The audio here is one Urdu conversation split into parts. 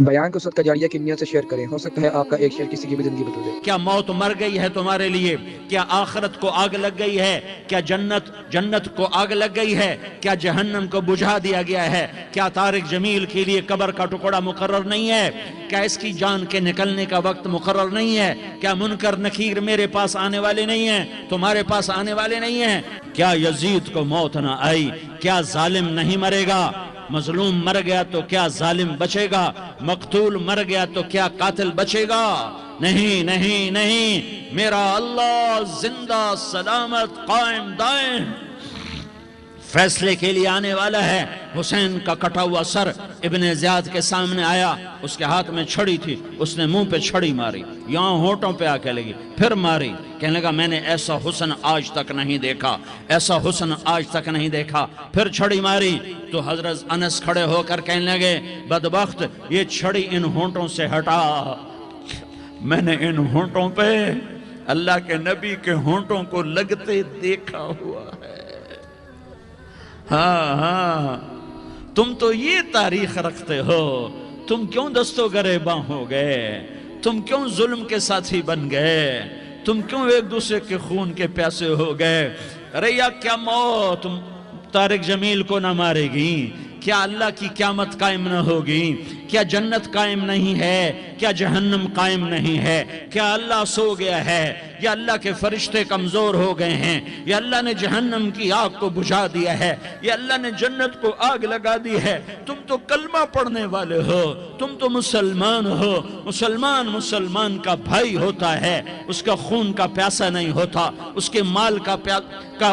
بیان کو صدقہ جاریہ کی نیت سے شیئر کریں، ہو سکتا ہے آپ کا ایک شیئر کسی کی بھی زندگی بدل دے۔ کیا موت مر گئی ہے تمہارے لیے؟ کیا آخرت کو آگ لگ گئی ہے؟ کیا جنت کو آگ لگ گئی ہے؟ کیا جہنم کو بجھا دیا گیا ہے؟ کیا طارق جمیل کے لیے قبر کا ٹکڑا مقرر نہیں ہے؟ کیا اس کی جان کے نکلنے کا وقت مقرر نہیں ہے؟ کیا منکر نکیر میرے پاس آنے والے نہیں ہیں، تمہارے پاس آنے والے نہیں ہیں؟ کیا یزید کو موت نہ آئی؟ کیا ظالم نہیں مرے گا؟ مظلوم مر گیا تو کیا ظالم بچے گا؟ مقتول مر گیا تو کیا قاتل بچے گا؟ نہیں نہیں نہیں، میرا اللہ زندہ سلامت قائم دائم فیصلے کے لیے آنے والا ہے۔ حسین کا کٹا ہوا سر ابن زیاد کے سامنے آیا، اس کے ہاتھ میں چھڑی تھی، اس نے منہ پہ چھڑی ماری، یہاں ہونٹوں پہ آ کے لگی، پھر ماری، کہنے لگا میں نے ایسا حسن آج تک نہیں دیکھا، ایسا حسن آج تک نہیں دیکھا، پھر چھڑی ماری تو حضرت انس کھڑے ہو کر کہنے لگے بدبخت یہ چھڑی ان ہونٹوں سے ہٹا، میں نے ان ہونٹوں پہ اللہ کے نبی کے ہونٹوں کو لگتے دیکھا ہوا ہے۔ ہاں تم تو یہ تاریخ رکھتے ہو، تم کیوں دستو گریباں ہو گئے؟ تم کیوں ظلم کے ساتھی بن گئے؟ تم کیوں ایک دوسرے کے خون کے پیاسے ہو گئے؟ ارے یا کیا موت طارق جمیل کو نہ مارے گی؟ کیا اللہ کی قیامت قائم نہ ہوگی؟ کیا جنت قائم نہیں ہے؟ کیا جہنم قائم نہیں ہے؟ کیا اللہ سو گیا ہے؟ یا اللہ کے فرشتے کمزور ہو گئے ہیں؟ یا اللہ نے جہنم کی آگ کو بجھا دیا ہے؟ یا اللہ نے جنت کو آگ لگا دی ہے؟ تم تو کلمہ پڑھنے والے ہو، تم تو مسلمان ہو۔ مسلمان کا بھائی ہوتا ہے، اس کا خون کا پیاسا نہیں ہوتا، اس کے مال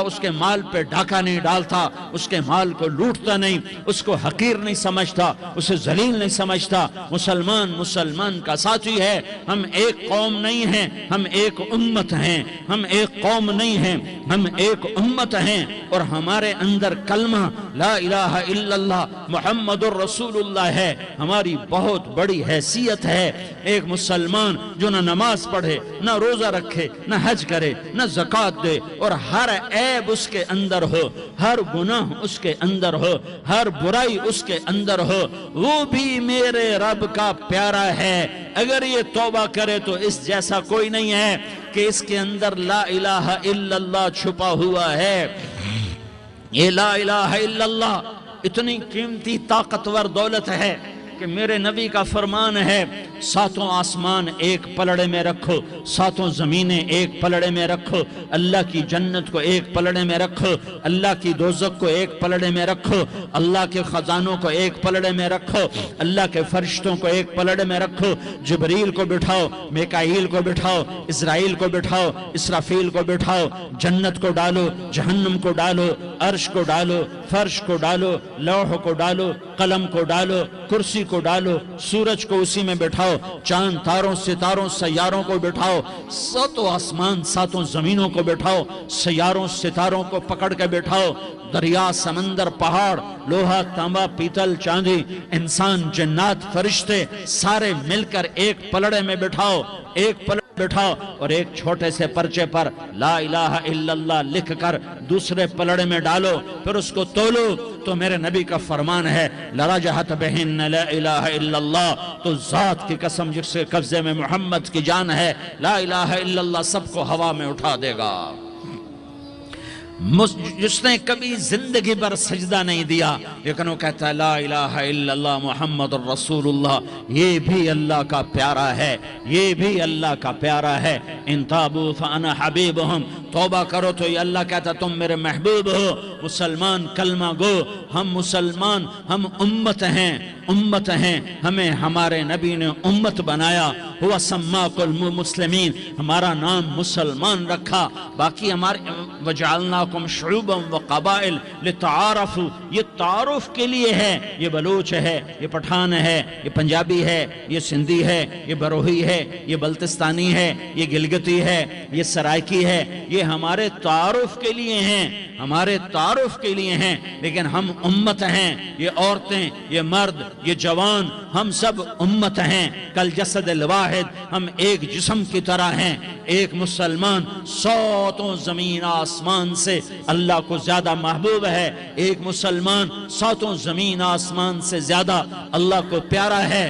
اس کے مال پہ ڈاکہ نہیں ڈالتا، اس کے مال کو لوٹتا نہیں، اس کو حقیر نہیں سمجھتا، اسے ذلیل نہیں سمجھتا۔ مسلمان کا ساتھی ہے۔ ہم ایک قوم نہیں ہیں، ہم ایک امت ہیں، ہم ایک قوم نہیں ہیں، ہم ایک امت ہیں، اور ہمارے اندر کلمہ لا الہ الا اللہ محمد الرسول اللہ ہے، ہماری بہت بڑی حیثیت ہے۔ ایک مسلمان جو نہ نماز پڑھے، نہ روزہ رکھے، نہ حج کرے، نہ زکوٰۃ دے، اور ہر عیب اس کے اندر ہو، ہر گناہ اس کے اندر ہو، ہر برائی اس کے اندر ہو، وہ بھی میرے رب کا پیارا ہے۔ اگر یہ توبہ کرے تو اس جیسا کوئی نہیں ہے کہ اس کے اندر لا الہ الا اللہ چھپا ہوا ہے۔ یہ لا الہ الا اللہ اتنی قیمتی طاقتور دولت ہے کہ میرے نبی کا فرمان ہے ساتوں آسمان ایک پلڑے میں رکھو، ساتوں زمینیں ایک پلڑے میں رکھو، اللہ کی جنت کو ایک پلڑے میں رکھو، اللہ کی دوزخ کو ایک پلڑے میں رکھو، اللہ کے خزانوں کو ایک پلڑے میں رکھو، اللہ کے فرشتوں کو ایک پلڑے میں رکھو، جبریل کو بٹھاؤ، میکائیل کو بٹھاؤ، اسرائیل کو بٹھاؤ، اسرافیل کو بٹھاؤ، جنت کو ڈالو، جہنم کو ڈالو، عرش کو ڈالو، فرش کو ڈالو، لوح کو ڈالو، قلم کو ڈالو، کرسی کو ڈالو، سورج کو اسی میں بٹھاؤ، چاند تاروں ستاروں سیاروں کو بٹھاؤ، ساتوں آسمان ساتوں زمینوں کو بٹھاؤ، سیاروں ستاروں کو پکڑ کے بٹھاؤ، دریا سمندر پہاڑ لوہا تانبا پیتل چاندی انسان جنات فرشتے سارے مل کر ایک پلڑے میں بٹھاؤ، ایک پلڑے بٹھاؤ، اور ایک چھوٹے سے پرچے پر لا الہ الا اللہ لکھ کر دوسرے پلڑے میں ڈالو، پھر اس کو تولو تو میرے نبی کا فرمان ہے لرجحت بہن لا الہ الا اللہ، تو ذات کی قسم جس کے قبضے میں محمد کی جان ہے، لا الہ الا اللہ سب کو ہوا میں اٹھا دے گا۔ جس نے کبھی زندگی پر سجدہ نہیں دیا لیکن وہ کہتا ہے لا الہ الا اللہ محمد الرسول اللہ، یہ بھی اللہ کا پیارا ہے، یہ بھی اللہ کا پیارا ہے۔ ان تابوا فانا حبیبہم، توبہ کرو تو یہ اللہ کہتا تم میرے محبوب ہو۔ مسلمان کلمہ گو، ہم مسلمان، ہم امت ہیں، ہمیں ہمارے نبی نے امت بنایا، ہوا سماکم المسلمین، ہمارا نام مسلمان رکھا، باقی ہمارے وجعلناکم شعوبا وقبائل لتعارفوا، یہ تعارف کے لیے ہے، یہ بلوچ ہے، یہ پٹھان ہے، یہ پنجابی ہے، یہ سندھی ہے، یہ بروہی ہے، یہ بلتستانی ہے، یہ گلگتی ہے، یہ سرائکی ہے، یہ ہمارے تعارف کے لیے ہیں، ہمارے تعارف کے لیے ہیں، لیکن ہم امت ہیں، یہ عورتیں، یہ مرد، یہ جوان، ہم سب امت ہیں، کل جسد الواحد، ہم ایک جسم کی طرح ہیں۔ ایک مسلمان ساتوں زمین آسمان سے اللہ کو زیادہ محبوب ہے، ایک مسلمان ساتوں زمین آسمان سے زیادہ اللہ کو پیارا ہے۔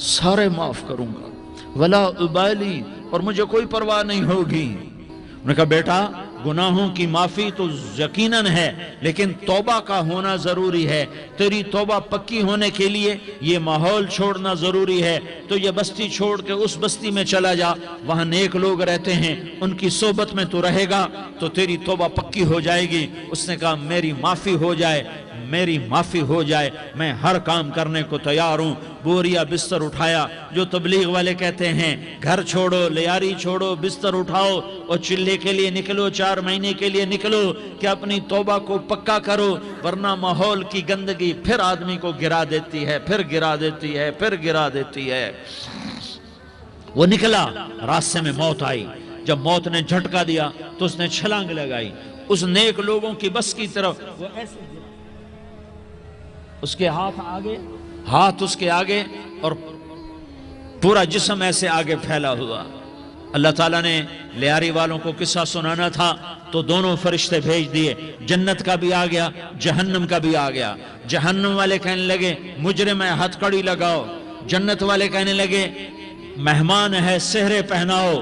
سارے معاف کروں گا، ولا ابالی، اور مجھے کوئی پرواہ نہیں ہوگی۔ انہوں نے کہا بیٹا گناہوں کی معافی تو یقیناً ہے، لیکن توبہ کا ہونا ضروری ہے۔ تیری توبہ پکی ہونے کے لیے یہ ماحول چھوڑنا ضروری ہے۔ تو یہ بستی چھوڑ کے اس بستی میں چلا جا، وہاں نیک لوگ رہتے ہیں، ان کی صحبت میں تو رہے گا تو تیری توبہ پکی ہو جائے گی۔ اس نے کہا میری معافی ہو جائے، میری معافی ہو جائے، میں ہر کام کرنے کو تیار ہوں۔ بوریا بستر اٹھایا، جو تبلیغ والے کہتے ہیں گھر چھوڑو، لیاری چھوڑو، بستر اٹھاؤ اور چلے کے لیے نکلو، 4 مہینے کے لیے نکلو کہ اپنی توبہ کو پکا کرو، ورنہ ماحول کی گندگی پھر آدمی کو گرا دیتی ہے، پھر گرا دیتی ہے، پھر گرا دیتی ہے۔ وہ نکلا، راستے میں موت آئی۔ جب موت نے جھٹکا دیا تو اس نے چھلانگ لگائی اس نیک لوگوں کی بس کی طرف۔ وہ ایسے گرا، اس کے ہاتھ اس کے آگے اور پورا جسم ایسے آگے پھیلا ہوا۔ اللہ تعالیٰ نے لیاری والوں کو قصہ سنانا تھا تو دونوں فرشتے بھیج دیے، جنت کا بھی آ گیا، جہنم کا بھی آ گیا۔ جہنم والے کہنے لگے مجرم ہے، ہتھ کڑی لگاؤ۔ جنت والے کہنے لگے مہمان ہے، سہرے پہناؤ۔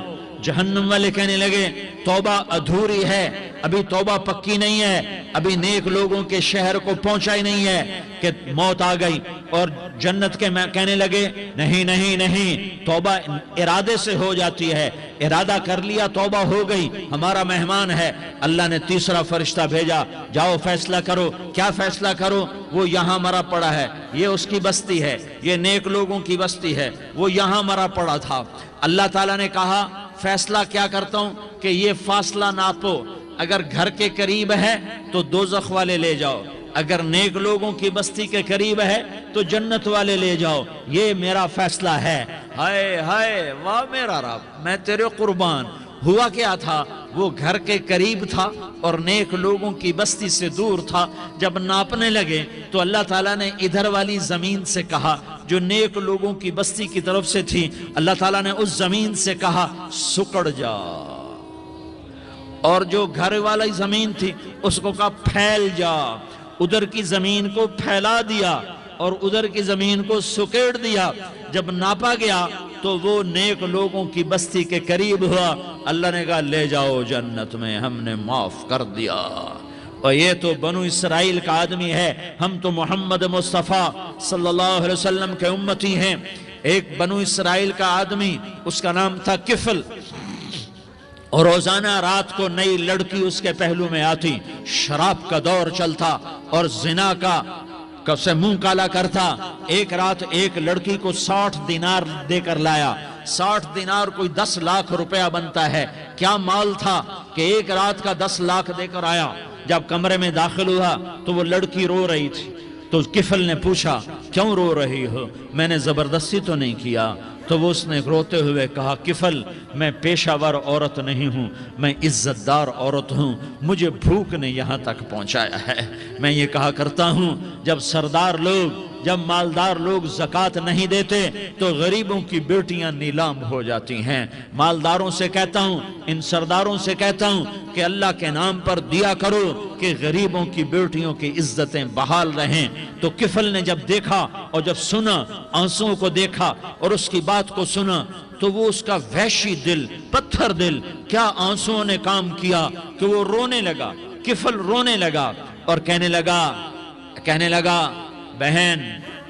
جہنم والے کہنے لگے توبہ ادھوری ہے، ابھی توبہ پکی نہیں ہے، ابھی نیک لوگوں کے شہر کو پہنچا ہی نہیں ہے کہ موت آ گئی۔ اور جنت کے کہنے لگے نہیں نہیں نہیں، توبہ ارادے سے ہو جاتی ہے، ارادہ کر لیا توبہ ہو گئی، ہمارا مہمان ہے۔ اللہ نے تیسرا فرشتہ بھیجا، جاؤ فیصلہ کرو۔ کیا فیصلہ کرو؟ وہ یہاں مرا پڑا ہے، یہ اس کی بستی ہے، یہ نیک لوگوں کی بستی ہے، وہ یہاں مرا پڑا تھا۔ اللہ تعالیٰ نے کہا فیصلہ کیا کرتا ہوں کہ یہ فاصلہ ناپو، اگر گھر کے قریب ہے تو دوزخ والے لے جاؤ، اگر نیک لوگوں کی بستی کے قریب ہے تو جنت والے لے جاؤ، یہ میرا فیصلہ ہے۔ ہائے ہائے واہ میرا رب، میں تیرے قربان۔ ہوا کیا تھا؟ وہ گھر کے قریب تھا اور نیک لوگوں کی بستی سے دور تھا۔ جب ناپنے لگے تو اللہ تعالیٰ نے ادھر والی زمین سے کہا جو نیک لوگوں کی بستی کی طرف سے تھی، اللہ تعالیٰ نے اس زمین سے کہا سکڑ جا، اور جو گھر والی زمین تھی اس کو کہا پھیل جا۔ ادھر کی زمین کو پھیلا دیا اور ادھر کی زمین کو سکیڑ دیا۔ جب ناپا گیا تو وہ نیک لوگوں کی بستی کے قریب ہوا۔ اللہ نے کہا لے جاؤ جنت میں، ہم نے معاف کر دیا۔ اور یہ تو بنو اسرائیل کا آدمی ہے، ہم تو محمد مصطفیٰ صلی اللہ علیہ وسلم کے امتی ہیں۔ ایک بنو اسرائیل کا آدمی، اس کا نام تھا کفل، اور روزانہ رات کو نئی لڑکی اس کے پہلو میں آتی، شراب کا دور چلتا اور زنا کا سے منہ کالا کرتا۔ ایک رات ایک لڑکی کو 60 دینار دے کر لایا۔ 60 دینار کوئی 10 لاکھ روپیہ بنتا ہے۔ کیا مال تھا کہ ایک رات کا 10 لاکھ دے کر آیا۔ جب کمرے میں داخل ہوا تو وہ لڑکی رو رہی تھی، تو کفل نے پوچھا کیوں رو رہی ہو؟ میں نے زبردستی تو نہیں کیا۔ تو وہ اس نے روتے ہوئے کہا کفل میں پیشہ ور عورت نہیں ہوں، میں عزت دار عورت ہوں، مجھے بھوک نے یہاں تک پہنچایا ہے۔ میں یہ کہا کرتا ہوں جب سردار لوگ، جب مالدار لوگ زکوٰۃ نہیں دیتے تو غریبوں کی بیٹیاں نیلام ہو جاتی ہیں۔ مالداروں سے کہتا ہوں، ان سرداروں سے کہتا ہوں کہ اللہ کے نام پر دیا کرو کہ غریبوں کی بیٹیوں کی عزتیں بحال رہیں۔ تو کفل نے جب دیکھا اور جب سنا، آنسوؤں کو دیکھا اور اس کی بات کو سنا، تو وہ اس کا وحشی دل، پتھر دل، کیا آنسوؤں نے کام کیا کہ وہ رونے لگا۔ کفل رونے لگا اور کہنے لگا بہن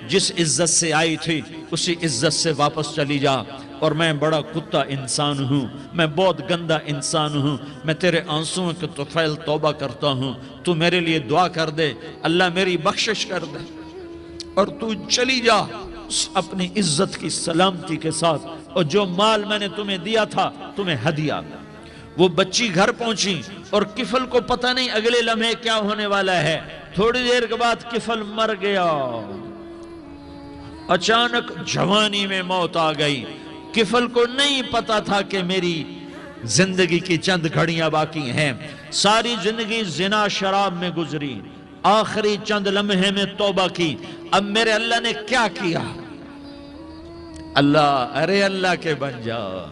جس عزت سے آئی تھی اسی عزت سے واپس چلی جا، اور میں بڑا کتا انسان ہوں، میں بہت گندا انسان ہوں، میں تیرے آنسوؤں کے طفیل توبہ کرتا ہوں، تو میرے لیے دعا کر دے، اللہ میری بخشش کر دے، اور تو چلی جا اپنی عزت کی سلامتی کے ساتھ، اور جو مال میں نے تمہیں دیا تھا تمہیں ہدیہ۔ وہ بچی گھر پہنچی اور کفل کو پتہ نہیں اگلے لمحے کیا ہونے والا ہے۔ تھوڑی دیر کے بعد کفل مر گیا، اچانک جوانی میں موت آ گئی۔ کفل کو نہیں پتا تھا کہ میری زندگی کی چند گھڑیاں باقی ہیں۔ ساری زندگی زنا شراب میں گزری، آخری چند لمحے میں توبہ کی۔ اب میرے اللہ نے کیا کیا؟ اللہ کے بن جاؤ،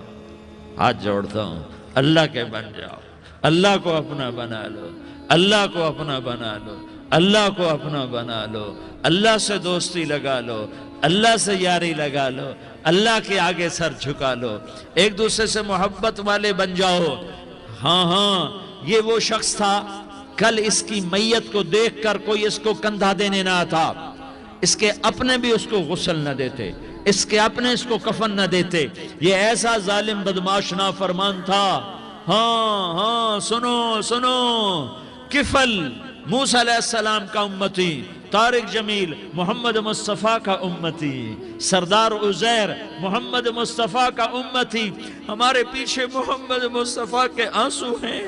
ہاتھ جوڑتا ہوں، اللہ کے بن جاؤ، اللہ کو اپنا بنا لو، اللہ کو اپنا بنا لو۔ اللہ کو اپنا بنا لو، اللہ سے دوستی لگا لو، اللہ سے یاری لگا لو، اللہ کے آگے سر جھکا لو، ایک دوسرے سے محبت والے بن جاؤ۔ ہاں یہ وہ شخص تھا، کل اس کی میت کو دیکھ کر کوئی اس کو کندھا دینے نہ آتا، اس کے اپنے بھی اس کو غسل نہ دیتے، اس کے اپنے اس کو کفن نہ دیتے، یہ ایسا ظالم بدماش نافرمان تھا۔ ہاں سنو، کفل موسیٰ علیہ السلام کا امتی، طارق جمیل محمد مصطفیٰ کا امتی، سردار عزیر محمد مصطفیٰ کا امتی، ہمارے پیچھے محمد مصطفیٰ کے آنسو ہیں،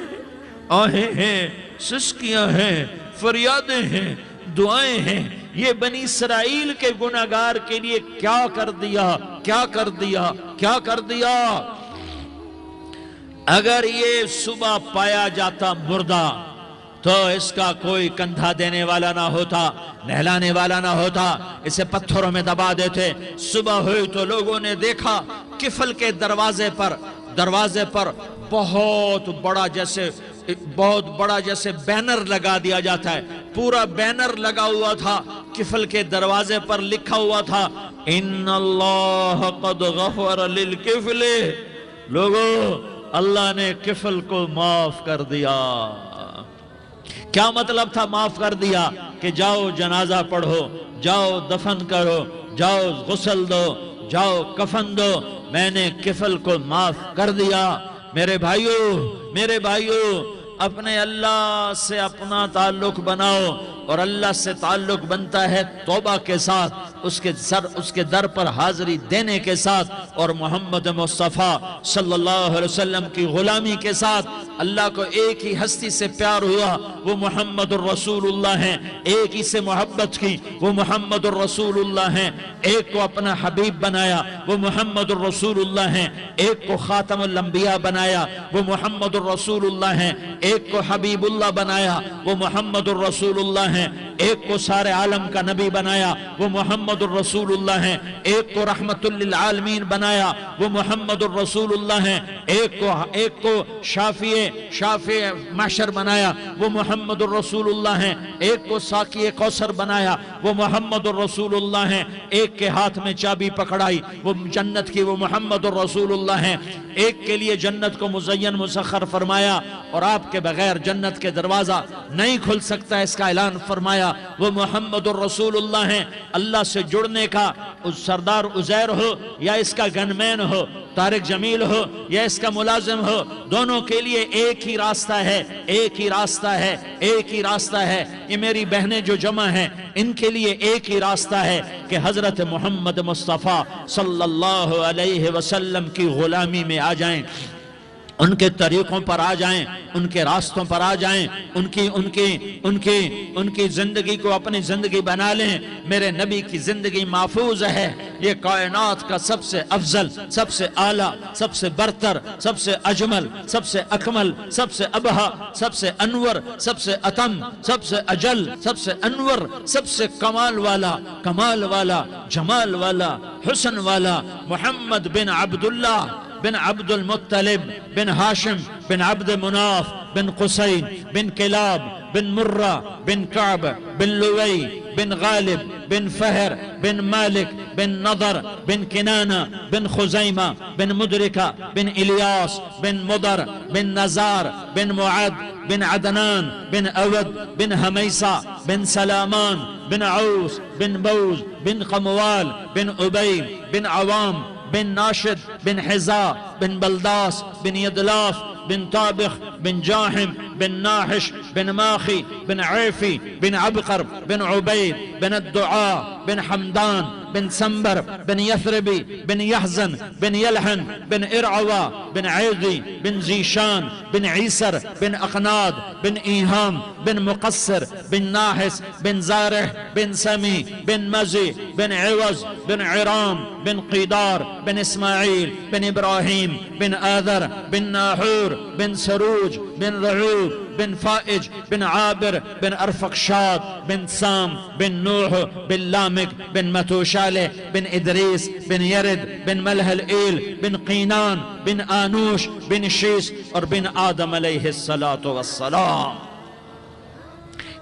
آہیں ہیں، سسکیاں ہیں، فریادیں ہیں، دعائیں ہیں۔ یہ بنی اسرائیل کے گناہگار کے لیے کیا کر دیا۔ اگر یہ صبح پایا جاتا مردہ تو اس کا کوئی کندھا دینے والا نہ ہوتا، نہلانے والا نہ ہوتا، اسے پتھروں میں دبا دیتے۔ صبح ہوئی تو لوگوں نے دیکھا کفل کے دروازے پر بہت بڑا جیسے بینر لگا دیا جاتا ہے، پورا بینر لگا ہوا تھا، کفل کے دروازے پر لکھا ہوا تھا ان اللہ قد غفر للکفل، لوگوں اللہ نے کفل کو معاف کر دیا۔ کیا مطلب تھا معاف کر دیا؟ کہ جاؤ جنازہ پڑھو، جاؤ دفن کرو، جاؤ غسل دو، جاؤ کفن دو، میں نے کفل کو معاف کر دیا۔ میرے بھائیو اپنے اللہ سے اپنا تعلق بناؤ، اور اللہ سے تعلق بنتا ہے توبہ کے ساتھ، اس کے در پر حاضری دینے کے ساتھ، اور محمد مصطفیٰ صلی اللہ علیہ وسلم کی غلامی کے ساتھ۔ اللہ کو ایک ہی ہستی سے پیار ہوا، وہ محمد الرسول اللہ ہیں، ایک ہی سے محبت کی، وہ محمد الرسول اللہ ہیں، ایک کو اپنا حبیب بنایا، وہ محمد الرسول اللہ ہیں، ایک کو خاتم الانبیاء بنایا، وہ محمد الرسول اللہ ہیں، ایک کو حبیب اللہ بنایا، وہ محمد الرسول اللہ ہیں، ایک کو سارے عالم کا نبی بنایا، وہ محمد الرسول اللہ ہیں، ایک کو رحمت للعالمین بنایا، وہ محمد الرسول اللہ ہیں، ایک کو شافع محشر بنایا، وہ محمد الرسول اللہ ہیں، ایک کو ساقی کوثر بنایا، وہ محمد الرسول اللہ ہیں، ایک کے ہاتھ میں چابی پکڑائی، وہ جنت کی، وہ محمد الرسول اللہ ہیں، ایک کے لیے جنت کو مزین مسخر فرمایا، اور آپ کے بغیر جنت کے دروازہ نہیں کھل سکتا، اس کا اعلان فرمایا، وہ محمد الرسول اللہ ہیں۔ اللہ سے جڑنے کا سردار عزیر ہو یا اس کا گنمین ہو، طارق جمیل ہو یا اس کا ملازم ہو، دونوں کے لیے ایک ہی راستہ ہے۔ یہ میری بہنیں جو جمع ہیں ان کے لیے ایک ہی راستہ ہے کہ حضرت محمد مصطفیٰ صلی اللہ علیہ وسلم کی غلامی میں آ جائیں، ان کے طریقوں پر آ جائیں، ان کے راستوں پر آ جائیں، ان کی زندگی کو اپنی زندگی بنا لیں۔ میرے نبی کی زندگی محفوظ ہے، یہ کائنات کا سب سے افضل، سب سے اعلیٰ، سب سے برتر، سب سے اجمل، سب سے اکمل، سب سے ابہا، سب سے انور، سب سے اتم، سب سے اجل، سب سے انور، سب سے کمال والا، جمال والا، حسن والا، محمد بن عبداللہ بن عبد المطلب بن ہاشم بن عبد مناف بن قصین بن کلاب بن مرہ بن کعب بن لوی بن غالب بن فہر بن مالک بن نضر بن کنانہ بن خزیمہ بن مدرکہ بن الیاس بن مضر بن نزار بن معد بن عدنان بن اود بن حمیسہ بن سلامان بن عوس بن بوز بن قموال بن عبید بن عوام بن ناشد بن حزا بن بلداس بن يدلاف بن طابخ بن جاحم بن ناحش بن ماخي بن عيفي بن عبقر بن عبيد بن الدعاء بن حمدان بن سنبر بن يثربي بن يحزن بن يلحن بن إرعوى بن عيضي بن زيشان بن عيسر بن أقناد بن إيهام بن مقصر بن ناحس بن زارح بن سمي بن مزي بن عوز بن عرام بن قيدار بن إسماعيل بن إبراهيم بن آذر بن ناحور بن سروج بن رعوب بن فائج بن عابر بن أرفقشاد بن سام بن نوح بن لامك بن متوشالة بن إدريس بن يرد بن ملهل إيل بن قينان بن آنوش بن شيس اور بن آدم علیہ الصلاة والسلام۔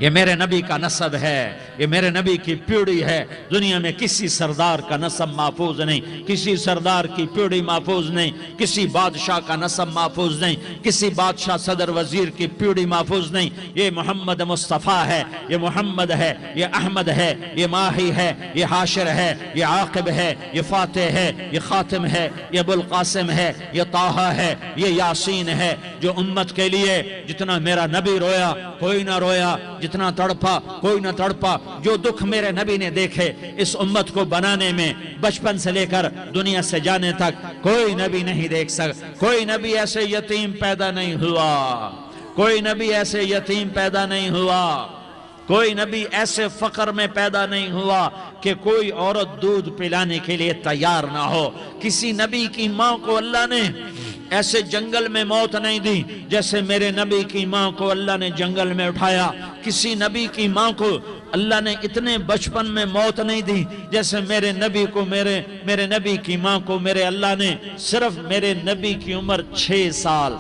یہ میرے نبی کا نسب ہے، یہ میرے نبی کی پیڑھی ہے۔ دنیا میں کسی سردار کا نسب محفوظ نہیں، کسی سردار کی پیڑھی محفوظ نہیں، کسی بادشاہ کا نسب محفوظ نہیں، کسی بادشاہ صدر وزیر کی پیڑھی محفوظ نہیں۔ یہ محمد مصطفیٰ ہے، یہ محمد ہے، یہ احمد ہے، یہ ماہی ہے، یہ حاشر ہے، یہ عاقب ہے، یہ فاتح ہے، یہ خاتم ہے، یہ ابو القاسم ہے، یہ طٰہٰ ہے، یہ یاسین ہے۔ جو امت کے لیے جتنا میرا نبی رویا کوئی نہ رویا، جتنا تڑپا کوئی نہ تڑپا، جو دکھ میرے نبی نے دیکھے اس امت کو بنانے میں، بچپن سے لے کر دنیا سے جانے تک کوئی نبی نہیں دیکھ سکتا۔ کوئی نبی ایسے یتیم پیدا نہیں ہوا، کوئی نبی ایسے یتیم پیدا نہیں ہوا، کوئی نبی ایسے فقر میں پیدا نہیں ہوا کہ کوئی عورت دودھ پلانے کے لیے تیار نہ ہو۔ کسی نبی کی ماں کو اللہ نے ایسے جنگل میں موت نہیں دی جیسے میرے نبی کی ماں کو اللہ نے جنگل میں اٹھایا۔ کسی نبی کی ماں کو اللہ نے اتنے بچپن میں موت نہیں دی جیسے میرے نبی کو، میرے نبی کی ماں کو میرے اللہ نے صرف میرے نبی کی عمر 6 سال،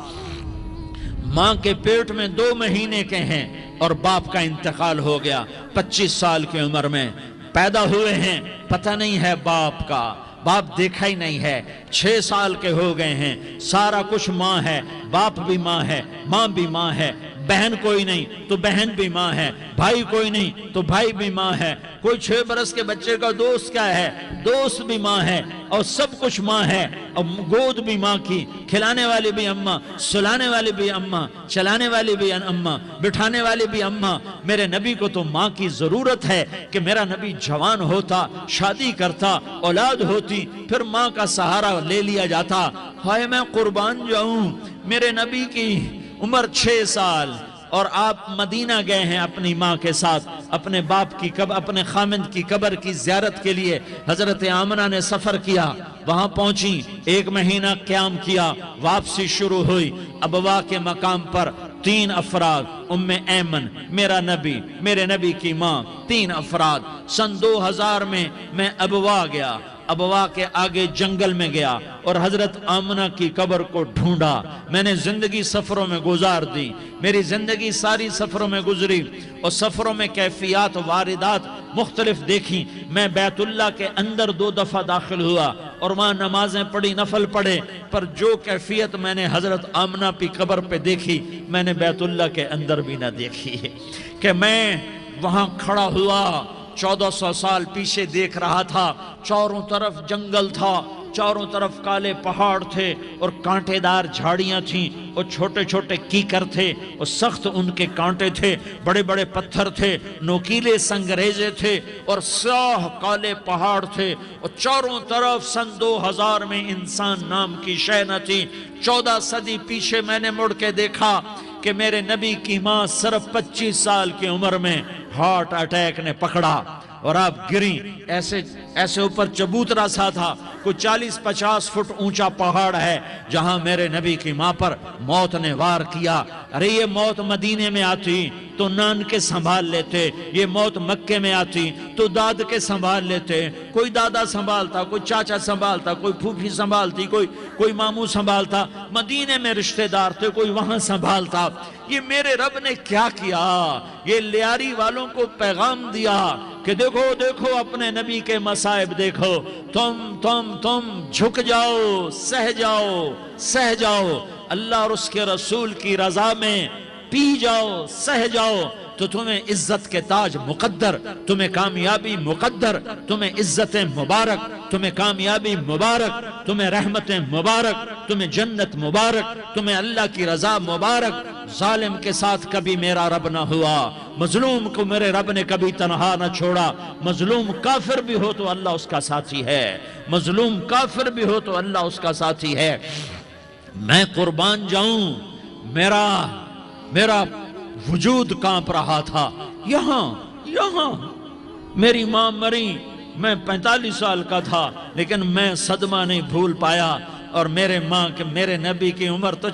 ماں کے پیٹ میں 2 مہینے کے ہیں اور باپ کا انتقال ہو گیا 25 سال کی عمر میں پیدا ہوئے ہیں، پتہ نہیں ہے باپ کا، باپ دیکھا ہی نہیں ہے، 6 سال کے ہو گئے ہیں، سارا کچھ ماں ہے، باپ بھی ماں ہے، ماں بھی ماں ہے، بہن کوئی نہیں تو بہن بھی ماں ہے، بھائی کوئی نہیں تو بھائی بھی ماں ہے، کوئی 6 برس کے بچے کا دوست کیا ہے، دوست بھی ماں ہے، اور سب کچھ ماں ہے، اور گود بھی ماں کی، کھلانے والی بھی اماں، سلانے والی بھی اماں، چلانے والی بھی اماں، بٹھانے والی بھی اماں۔ میرے نبی کو تو ماں کی ضرورت ہے کہ میرا نبی جوان ہوتا، شادی کرتا، اولاد ہوتی، پھر ماں کا سہارا لے لیا جاتا۔ ہائے میں قربان جاؤں، میرے نبی کی عمر 6 سال اور آپ مدینہ گئے ہیں اپنی ماں کے ساتھ، اپنے باپ کی اپنے خامند کی قبر کی زیارت کے لیے حضرت آمنہ نے سفر کیا، وہاں پہنچی، 1 مہینہ قیام کیا، واپسی شروع ہوئی۔ ابوا کے مقام پر 3 افراد، ام ایمن، میرا نبی، میرے نبی کی ماں، 3 افراد۔ سن 2000 میں ابوا گیا، ابوا کے آگے جنگل میں گیا اور حضرت آمنہ کی قبر کو ڈھونڈا۔ میں نے زندگی سفروں میں گزار دی، میری زندگی ساری سفروں میں گزری، اور سفروں میں کیفیات واردات مختلف دیکھی۔ میں بیت اللہ کے اندر 2 دفعہ داخل ہوا اور وہاں نمازیں پڑھی، نفل پڑھے، پر جو کیفیت میں نے حضرت آمنہ کی قبر پہ دیکھی میں نے بیت اللہ کے اندر بھی نہ دیکھی ہے، کہ میں وہاں کھڑا ہوا 1400 سال پیچھے دیکھ رہا تھا، چاروں طرف جنگل تھا، چاروں طرف کالے پہاڑ تھے اور کانٹے دار جھاڑیاں تھیں اور چھوٹے چھوٹے کیکر تھے اور سخت ان کے کانٹے تھے، بڑے بڑے پتھر تھے، نوکیلے سنگریزے تھے اور سیاہ کالے پہاڑ تھے، اور چاروں طرف سن 2000 میں انسان نام کی شے نہ تھی۔ 14 صدی پیچھے میں نے مڑ کے دیکھا کہ میرے نبی کی ماں صرف 25 سال کی عمر میں ہارٹ اٹیک نے پکڑا اور آپ گریں، ایسے اوپر چبوترا سا تھا، کوئی 40-50 فٹ اونچا پہاڑ ہے جہاں میرے نبی کی ماں پر موت نے وار کیا۔ ارے یہ موت مدینے میں آتی تو نان کے سنبھال لیتے، یہ موت مکے میں آتی تو داد کے سنبھال لیتے، کوئی دادا سنبھالتا، کوئی چاچا سنبھالتا، کوئی پھوپھی سنبھالتی، کوئی ماموں سنبھالتا، مدینے میں رشتہ دار تھے، کوئی وہاں سنبھالتا۔ یہ میرے رب نے کیا کیا؟ یہ لیاری والوں کو پیغام دیا کہ دیکھو دیکھو اپنے نبی کے مصائب دیکھو، تم جھک جاؤ، سہ جاؤ، اللہ اور اس کے رسول کی رضا میں پی جاؤ، سہ جاؤ، تو تمہیں عزت کے تاج مقدر، تمہیں کامیابی مقدر، تمہیں عزت مبارک، تمہیں کامیابی مبارک، تمہیں رحمت مبارک، تمہیں جنت مبارک، تمہیں اللہ کی رضا مبارک۔ ظالم کے ساتھ کبھی میرا رب نہ ہوا، مظلوم کو میرے رب نے کبھی تنہا نہ چھوڑا۔ مظلوم کافر بھی ہو تو اللہ اس کا ساتھی ہے، مظلوم کافر بھی ہو تو اللہ اس کا ساتھی ہے۔ میں قربان جاؤں، میرا وجود کانپ رہا تھا۔ یہاں میری ماں مری، میں 45 سال کا تھا، لیکن میں صدمہ نہیں بھول پایا، اور میرے نبی کی عمر تو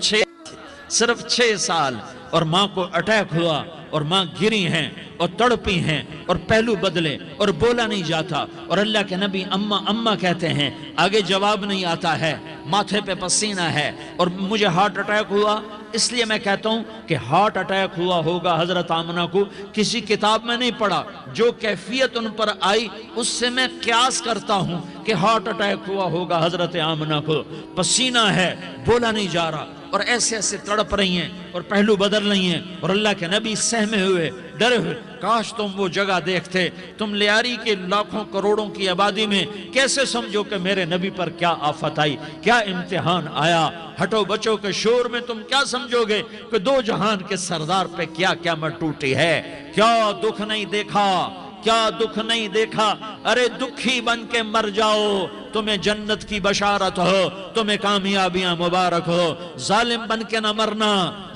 صرف 6 سال، اور ماں کو اٹیک ہوا اور ماں گری ہیں اور تڑپی ہیں اور پہلو بدلے اور بولا نہیں جاتا، اور اللہ کے نبی اماں اماں کہتے ہیں، آگے جواب نہیں آتا ہے، ماتھے پہ پسینہ ہے، اور مجھے ہارٹ اٹیک ہوا اس لیے میں کہتا ہوں کہ ہارٹ اٹیک ہوا ہوگا حضرت آمنہ کو، کسی کتاب میں نہیں پڑھا، جو کیفیت ان پر آئی اس سے میں قیاس کرتا ہوں کہ ہارٹ اٹیک ہوا ہوگا حضرت آمنہ کو، پسینہ ہے، بولا نہیں جا رہا، اور ایسے ایسے تڑپ رہی ہیں اور پہلو بدل رہی ہیں، اور اللہ کے نبی سہمے ہوئے، ڈرے ہوئے، کاش تم وہ جگہ دیکھتے، تم لیاری کے لاکھوں کروڑوں کی آبادی میں کیسے سمجھو کہ میرے نبی پر کیا آفت آئی، کیا امتحان آیا، ہٹو بچوں کے شور میں تم کیا سمجھو گے کہ دو جہان کے سردار پہ کیا قیامت ٹوٹی ہے، کیا دکھ نہیں دیکھا، کیا دکھ نہیں دیکھا، ارے دکھی بن کے مر جاؤ، تمہیں جنت کی بشارت ہو، تمہیں کامیابیاں مبارک ہو، ظالم بن کے نہ مرنا،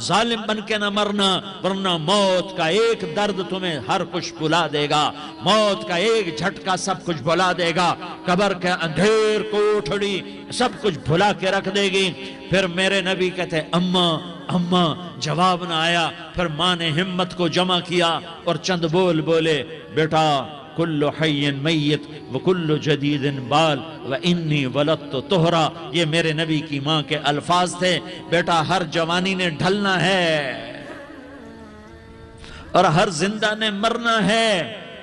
ظالم بن کے نہ مرنا، ورنہ موت کا ایک درد تمہیں ہر کچھ بھلا دے گا، موت کا ایک جھٹکا سب کچھ بھلا دے گا، قبر کے اندھیر کوٹھڑی سب کچھ بھلا کے رکھ دے گی۔ پھر میرے نبی کہتے اماں اماں، جواب نہ آیا، پھر ماں نے ہمت کو جمع کیا اور چند بول بولے، بیٹا کل حی میت وکل جدید بال وانی ولدت طہرا، یہ میرے نبی کی ماں کے الفاظ تھے، بیٹا ہر جوانی نے ڈھلنا ہے اور ہر زندہ نے مرنا ہے،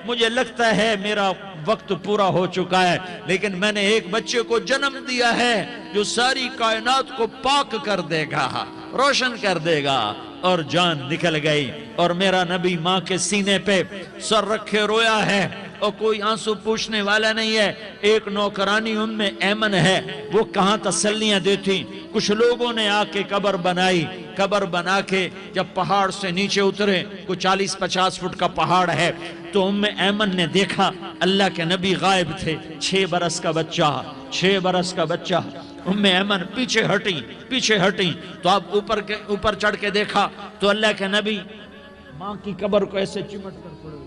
مجھے لگتا ہے میرا وقت پورا ہو چکا ہے، لیکن میں نے ایک بچے کو جنم دیا ہے جو ساری کائنات کو پاک کر دے گا، روشن کر دے گا، اور جان نکل گئی، اور میرا نبی ماں کے سینے پہ سر رکھے رویا ہے، اور کوئی آنسو پوچھنے والا نہیں ہے۔ ایک نوکرانی ام ایمن ہے، وہ کہاں تسلیاں دیتی، کچھ لوگوں نے آ کے قبر بنائی، قبر بنا کے جب پہاڑ سے نیچے اترے، کوئی 40-50 فٹ کا پہاڑ ہے، تو ام ایمن نے دیکھا اللہ کے نبی غائب تھے، 6 برس کا بچہ، 6 برس کا بچہ، ام ایمن پیچھے ہٹی، تو آپ اوپر چڑھ کے دیکھا تو اللہ کے نبی ماں کی قبر کو ایسے چمٹ کر پڑے ہوئے،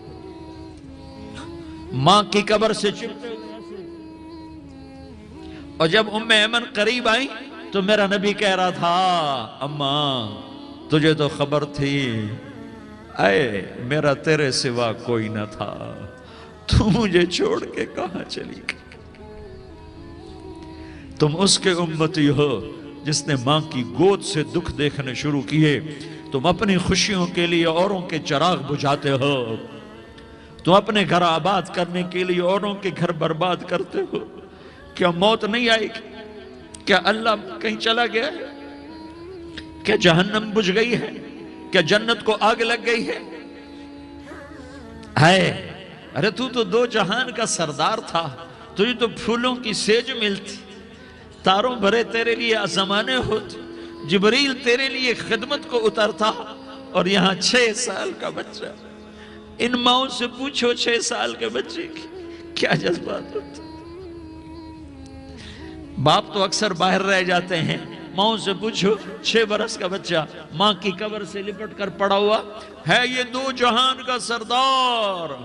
ماں کی قبر سے چمٹے ہوئے ایسے، اور جب ام ایمن قریب آئی تو میرا نبی کہہ رہا تھا اماں تجھے تو خبر تھی، اے میرا تیرے سوا کوئی نہ تھا، تو مجھے چھوڑ کے کہاں چلی گئی؟ تم اس کے امتی ہو جس نے ماں کی گود سے دکھ دیکھنے شروع کیے، تم اپنی خوشیوں کے لیے اوروں کے چراغ بجھاتے ہو، تم اپنے گھر آباد کرنے کے لیے اوروں کے گھر برباد کرتے ہو، کیا موت نہیں آئے گی؟ کیا اللہ کہیں چلا گیا ہے؟ کیا جہنم بجھ گئی ہے؟ کیا جنت کو آگ لگ گئی ہے؟ ارے تو دو جہان کا سردار تھا، تجھے تو پھولوں کی سیج ملتی، تاروں بھرے تیرے لیے زمانے ہوتے، جبریل تیرے لیے خدمت کو اترتا، اور یہاں 6 سال کا بچہ، ان ماؤں سے پوچھو 6 سال کے بچے کی کیا جذبات ہوتے، باپ تو اکثر باہر رہ جاتے ہیں، ماؤں سے پوچھو 6 برس کا بچہ ماں کی قبر سے لپٹ کر پڑا ہوا ہے، یہ دو جہان کا سردار،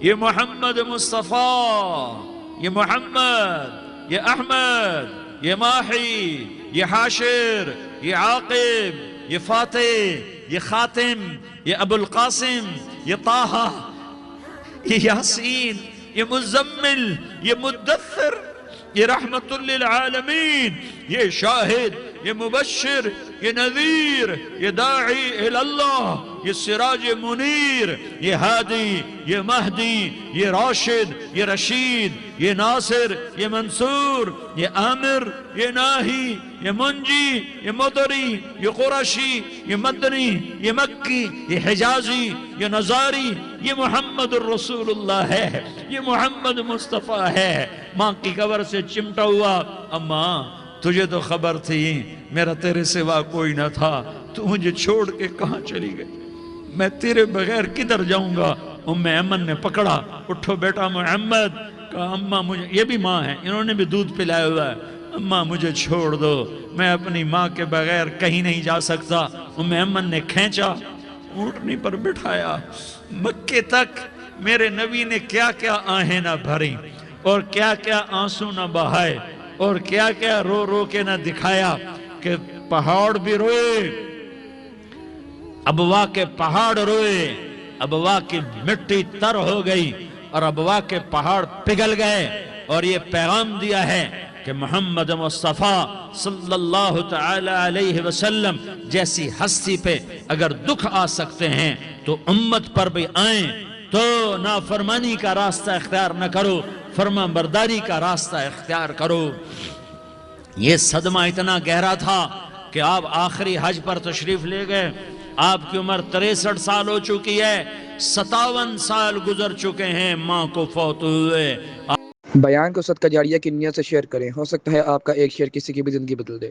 یہ محمد مصطفیٰ، یہ محمد، یہ احمد، یہ ماحی، یہ حاشر، یہ عاقب، یہ فاتح، یہ خاتم، یہ ابو القاسم، یہ طٰہٰ، یہ یاسین، یہ مزمل، یہ مدثر، یہ رحمت للعالمین، یہ شاہد، یہ مبشر، یہ نذیر، یہ داعی اللہ، یہ سراج منیر، یہ ہادی، یہ مہدی، یہ راشد، یہ رشید، یہ ناصر، یہ منصور، یہ عامر، یہ ناہی، یہ منجی، یہ مدری، یہ قرشی، یہ مدنی، یہ مکی، یہ حجازی، یہ نظاری، یہ محمد الرسول اللہ ہے، یہ محمد مصطفیٰ ہے۔ ماں کی قبر سے چمٹا ہوا، اماں تجھے تو خبر تھی میرا تیرے سوا کوئی نہ تھا، تو مجھے چھوڑ کے کہاں چلی گئی، میں تیرے بغیر کدھر جاؤں گا؟ ام ایمن نے پکڑا، اٹھو بیٹا محمد، کہا اماں مجھے، یہ بھی ماں ہے، انہوں نے بھی دودھ پلایا ہوا ہے، اماں مجھے چھوڑ دو، میں اپنی ماں کے بغیر کہیں نہیں جا سکتا۔ ام ایمن نے کھینچا، اونٹنی پر بٹھایا، مکے تک میرے نبی نے کیا کیا آہیں نہ بھری، اور کیا کیا آنسو نہ بہائے، اور کیا کیا رو رو کے نہ دکھایا کہ پہاڑ بھی روئے، ابوا کے پہاڑ روئے، ابوا کی مٹی تر ہو گئی، اور ابوا کے پہاڑ پگھل گئے، اور یہ پیغام دیا ہے کہ کہ محمد مصطفیٰ صلی اللہ تعالی علیہ وسلم جیسی ہستی پہ اگر دکھ آ سکتے ہیں تو امت پر بھی آئیں، تو نافرمانی کا راستہ اختیار نہ کرو، فرما برداری کا راستہ اختیار کرو۔ یہ صدمہ اتنا گہرا تھا کہ آپ آخری حج پر تشریف لے گئے، آپ کی عمر 63 سال ہو چکی ہے، 57 سال گزر چکے ہیں ماں کو فوت ہوئے۔ بیان کو صدقہ جاریہ کی نیت سے شیئر کریں، ہو سکتا ہے آپ کا ایک شیئر کسی کی بھی زندگی بدل دے۔